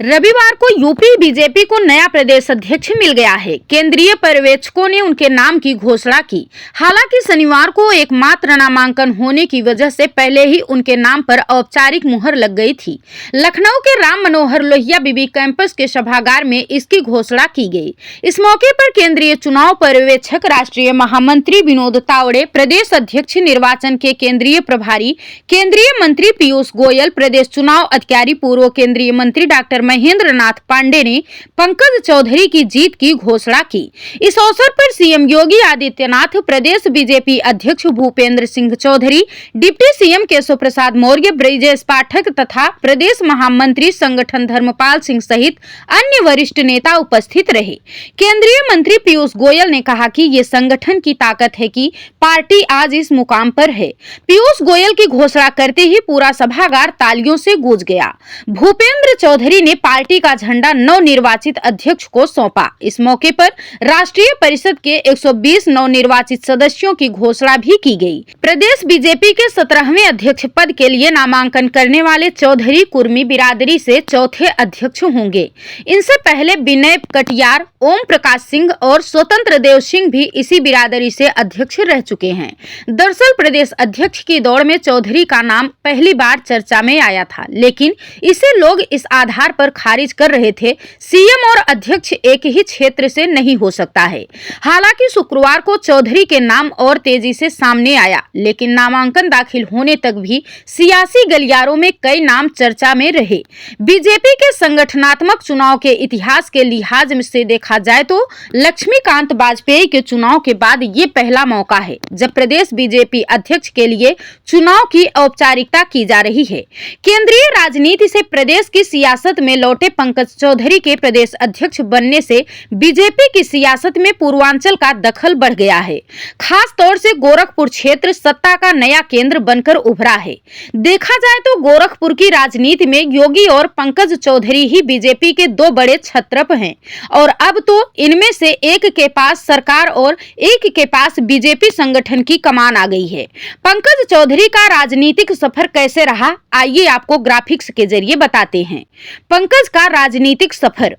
रविवार को UP BJP को नया प्रदेश अध्यक्ष मिल गया है। केंद्रीय पर्यवेक्षकों ने उनके नाम की घोषणा की। हालांकि शनिवार को एकमात्र नामांकन होने की वजह से पहले ही उनके नाम पर औपचारिक मुहर लग गई थी। लखनऊ के राम मनोहर लोहिया बीबी कैंपस के सभागार में इसकी घोषणा की गई। इस मौके पर केंद्रीय चुनाव पर्यवेक्षक, राष्ट्रीय महामंत्री विनोद तावड़े, प्रदेश अध्यक्ष निर्वाचन के केंद्रीय प्रभारी केंद्रीय मंत्री पीयूष गोयल, प्रदेश चुनाव अधिकारी पूर्व केंद्रीय मंत्री डॉक्टर महेंद्र नाथ पांडे ने पंकज चौधरी की जीत की घोषणा की। इस अवसर पर सीएम योगी आदित्यनाथ, प्रदेश बीजेपी अध्यक्ष भूपेंद्र सिंह चौधरी, डिप्टी सीएम केशव प्रसाद मौर्य, ब्रजेश पाठक तथा प्रदेश महामंत्री संगठन धर्मपाल सिंह सहित अन्य वरिष्ठ नेता उपस्थित रहे। केंद्रीय मंत्री पीयूष गोयल ने कहा कि ये संगठन की ताकत है कि पार्टी आज इस मुकाम पर है। पीयूष गोयल की घोषणा करते ही पूरा सभागार तालियों से गूंज गया। भूपेंद्र चौधरी ने पार्टी का झंडा नवनिर्वाचित अध्यक्ष को सौंपा। इस मौके पर राष्ट्रीय परिषद के 120 नवनिर्वाचित सदस्यों की घोषणा भी की गई। प्रदेश बीजेपी के 17वें अध्यक्ष पद के लिए नामांकन करने वाले चौधरी कुर्मी बिरादरी से चौथे अध्यक्ष होंगे। इनसे पहले विनय कटियार, ओम प्रकाश सिंह और स्वतंत्र देव सिंह भी इसी बिरादरी से अध्यक्ष रह चुके हैं। दरअसल प्रदेश अध्यक्ष की दौड़ में चौधरी का नाम पहली बार चर्चा में आया था, लेकिन इसे लोग इस आधार पर खारिज कर रहे थे, सीएम और अध्यक्ष एक ही क्षेत्र से नहीं हो सकता है। हालांकि शुक्रवार को चौधरी के नाम और तेजी से सामने आया, लेकिन नामांकन दाखिल होने तक भी सियासी गलियारों में कई नाम चर्चा में रहे। बीजेपी के संगठनात्मक चुनाव के इतिहास के लिहाज से देखा जाए तो लक्ष्मीकांत वाजपेयी के चुनाव के बाद ये पहला मौका है जब प्रदेश बीजेपी अध्यक्ष के लिए चुनाव की औपचारिकता की जा रही है। केंद्रीय राजनीति से प्रदेश की सियासत में लौटे पंकज चौधरी के प्रदेश अध्यक्ष बनने से बीजेपी की सियासत में पूर्वांचल का दखल बढ़ गया है। खास तौर से गोरखपुर क्षेत्र सत्ता का नया केंद्र बनकर उभरा है। देखा जाए तो गोरखपुर की राजनीति में योगी और पंकज चौधरी ही बीजेपी के दो बड़े छत्रप हैं और अब तो इनमें से एक के पास सरकार और एक के पास बीजेपी संगठन की कमान आ गई है। पंकज चौधरी का राजनीतिक सफर कैसे रहा, आइए आपको ग्राफिक्स के जरिए बताते हैं। पंकज का राजनीतिक सफर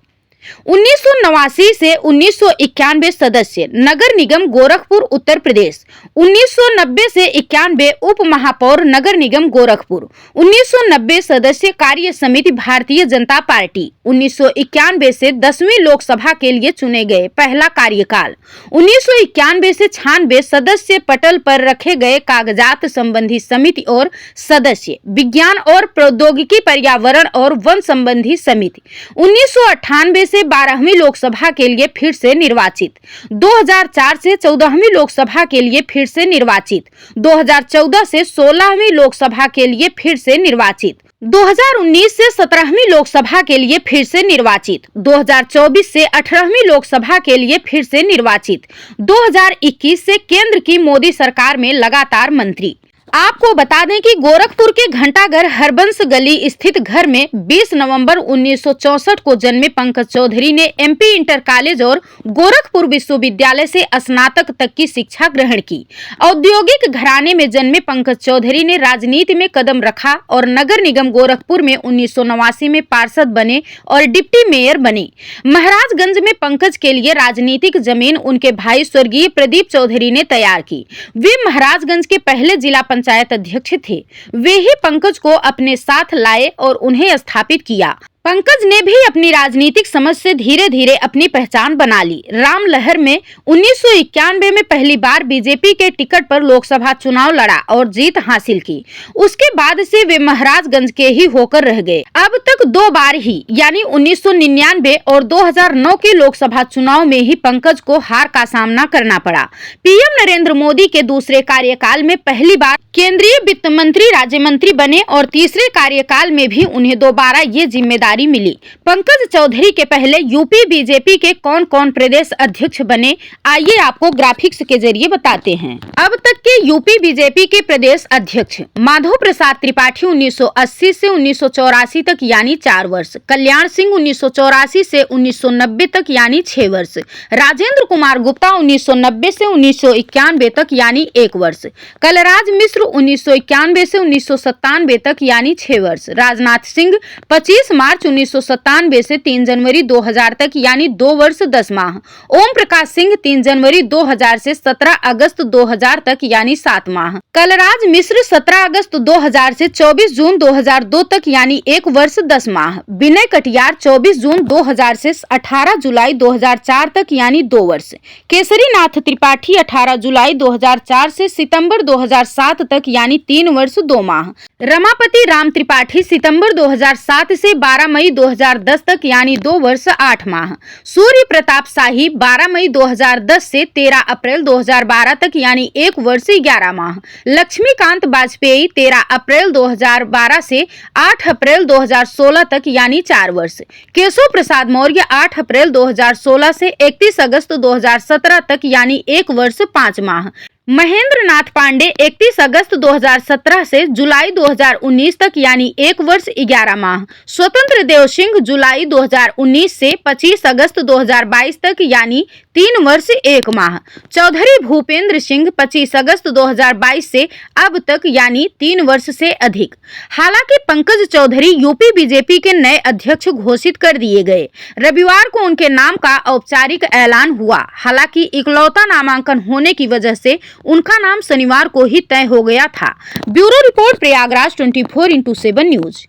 1989 से 1991 सदस्य, नगर निगम गोरखपुर उत्तर प्रदेश। 1990 से 91 उप महापौर, नगर निगम गोरखपुर। 1990 सदस्य, कार्य समिति भारतीय जनता पार्टी। 1991 से 10वीं लोकसभा के लिए चुने गए, पहला कार्यकाल। 1991 से 96 सदस्य, पटल पर रखे गए कागजात संबंधी समिति और सदस्य, विज्ञान और प्रौद्योगिकी, पर्यावरण और वन संबंधी समिति। 1998 से 12वीं लोकसभा के लिए फिर से निर्वाचित। 2004 से 14वीं लोकसभा के लिए फिर से निर्वाचित। 2014 से 16वीं लोकसभा के लिए फिर से निर्वाचित। 2019 से 17वीं लोकसभा के लिए फिर से निर्वाचित। 2024 से 18वीं लोकसभा के लिए फिर से निर्वाचित। 2021 से केंद्र की मोदी सरकार में लगातार मंत्री। आपको बता दें कि गोरखपुर के घंटाघर हरबंस गली स्थित घर में 20 नवंबर 1964 को जन्मे पंकज चौधरी ने एमपी इंटर कॉलेज और गोरखपुर विश्वविद्यालय से स्नातक तक की शिक्षा ग्रहण की। औद्योगिक घराने में जन्मे पंकज चौधरी ने राजनीति में कदम रखा और नगर निगम गोरखपुर में 1989 में पार्षद बने और डिप्टी मेयर बने। महाराजगंज में पंकज के लिए राजनीतिक जमीन उनके भाई स्वर्गीय प्रदीप चौधरी ने तैयार की। वे महाराजगंज के पहले जिला पंचायत अध्यक्ष थे। वे ही पंकज को अपने साथ लाए और उन्हें स्थापित किया। पंकज ने भी अपनी राजनीतिक समझ से धीरे धीरे अपनी पहचान बना ली। राम लहर में 1991 में पहली बार बीजेपी के टिकट पर लोकसभा चुनाव लड़ा और जीत हासिल की। उसके बाद से वे महाराजगंज के ही होकर रह गए। अब तक दो बार ही यानी 1999 और 2009 के लोकसभा चुनाव में ही पंकज को हार का सामना करना पड़ा। पीएम नरेंद्र मोदी के दूसरे कार्यकाल में पहली बार केंद्रीय वित्त मंत्री राज्य मंत्री बने और तीसरे कार्यकाल में भी उन्हें दोबारा ये जिम्मेदारी मिली। पंकज चौधरी के पहले यूपी बीजेपी के कौन कौन प्रदेश अध्यक्ष बने, आइए आपको ग्राफिक्स के जरिए बताते हैं। अब तक के यूपी बीजेपी के प्रदेश अध्यक्ष: माधव प्रसाद त्रिपाठी 1980 से 1984 तक यानी 4 वर्ष, कल्याण सिंह 1984 से 1990 तक यानी 6 वर्ष, राजेंद्र कुमार गुप्ता 1990 से 1991 तक यानी 1 वर्ष, कलराज मिश्र 1991 से 1997 तक यानी 6 वर्ष, राजनाथ सिंह 25 मार्च मार्च 1997 से 3 जनवरी 2000 तक यानी 2 वर्ष 10 माह। ओम प्रकाश सिंह 3 जनवरी 2000 से 17 अगस्त 2000 तक यानी 7 माह। कलराज मिश्र 17 अगस्त 2000 से 24 जून 2002 तक यानी 1 वर्ष 10 माह। विनय कटियार 24 जून 2000 से 18 जुलाई 2004 तक यानी 2 वर्ष। केसरी नाथ त्रिपाठी 18 जुलाई 2004 से सितंबर 2007 तक यानी 3 वर्ष 2 माह। रमापति राम त्रिपाठी सितंबर 2007 से 12 मई 2010 तक यानी 2 वर्ष 8 माह। सूर्य प्रताप शाही 12 मई 2010 से 13 अप्रैल 2012 तक यानी 1 वर्ष 11 माह। लक्ष्मीकांत वाजपेयी 13 अप्रैल 2012 से 8 अप्रैल 2016 तक यानी 4 वर्ष। केशव प्रसाद मौर्य 8 अप्रैल 2016 से 31 अगस्त 2017 तक यानी 1 वर्ष 5 माह। महेंद्र नाथ पांडे 31 अगस्त 2017 से जुलाई 2019 तक यानी 1 वर्ष 11 माह। स्वतंत्र देव सिंह जुलाई 2019 से 25 अगस्त 2022 तक यानी 3 वर्ष 1 माह। चौधरी भूपेंद्र सिंह 25 अगस्त 2022 से अब तक यानी 3 वर्ष से अधिक। हालांकि पंकज चौधरी यूपी बीजेपी के नए अध्यक्ष घोषित कर दिए गए। रविवार को उनके नाम का औपचारिक ऐलान हुआ। हालांकि इकलौता नामांकन होने की वजह से उनका नाम शनिवार को ही तय हो गया था। Bureau report Prayagraj 24x7 news.